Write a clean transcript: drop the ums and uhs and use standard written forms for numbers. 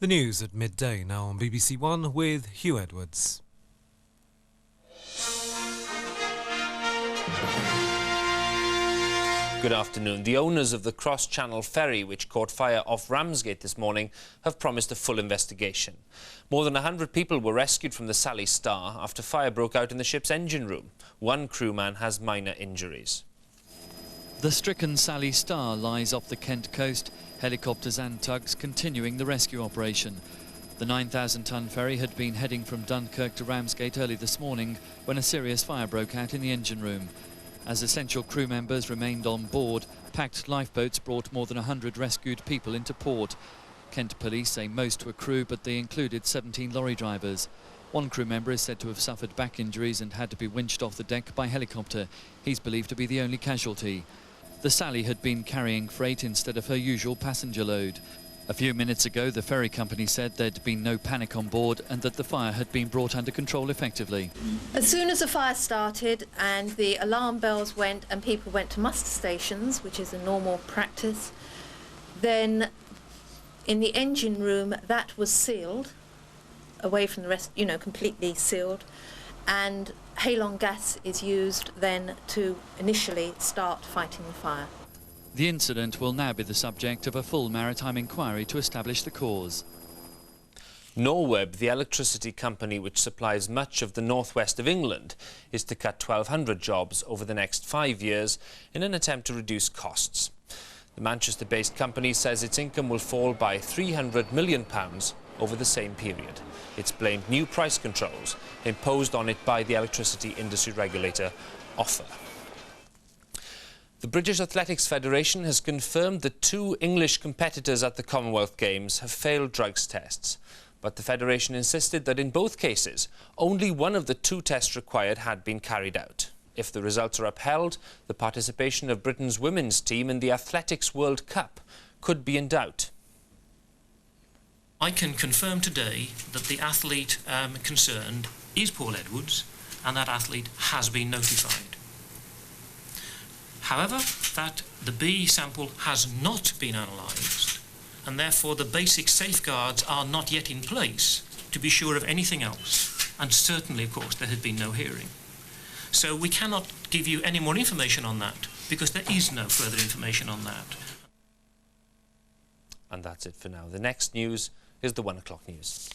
The news at midday now on BBC1 with Hugh Edwards. Good afternoon. The owners of the cross-channel ferry which caught fire off Ramsgate this morning have promised a full investigation. More than 100 people were rescued from the Sally Star after fire broke out in the ship's engine room. One crewman has minor injuries. The stricken Sally Star lies off the Kent coast, helicopters and tugs continuing the rescue operation. The 9,000-ton ferry had been heading from Dunkirk to Ramsgate early this morning when a serious fire broke out in the engine room. As essential crew members remained on board, packed lifeboats brought more than 100 rescued people into port. Kent police say most were crew, but they included 17 lorry drivers. One crew member is said to have suffered back injuries and had to be winched off the deck by helicopter. He's believed to be the only casualty. The Sally had been carrying freight instead of her usual passenger load. A few minutes ago, the ferry company said there'd been no panic on board and that the fire had been brought under control effectively. As soon as the fire started and the alarm bells went and people went to muster stations, which is a normal practice, then in the engine room that was sealed, away from the rest, completely sealed, and halon gas is used then to initially start fighting the fire. The incident will now be the subject of a full maritime inquiry to establish the cause. Norweb, the electricity company which supplies much of the northwest of England, is to cut 1,200 jobs over the next 5 years in an attempt to reduce costs. The Manchester-based company says its income will fall by £300 million over the same period. It's blamed new price controls imposed on it by the electricity industry regulator, Offa. The British Athletics Federation has confirmed that 2 English competitors at the Commonwealth Games have failed drugs tests. But the Federation insisted that in both cases, only one of the 2 tests required had been carried out. If the results are upheld, the participation of Britain's women's team in the Athletics World Cup could be in doubt. I can confirm today that the athlete concerned is Paul Edwards, and that athlete has been notified. However, that the B sample has not been analysed, and therefore the basic safeguards are not yet in place to be sure of anything else. And certainly, of course, there had been no hearing. So we cannot give you any more information on that, because there is no further information on that. And that's it for now. The next news is the 1 o'clock news.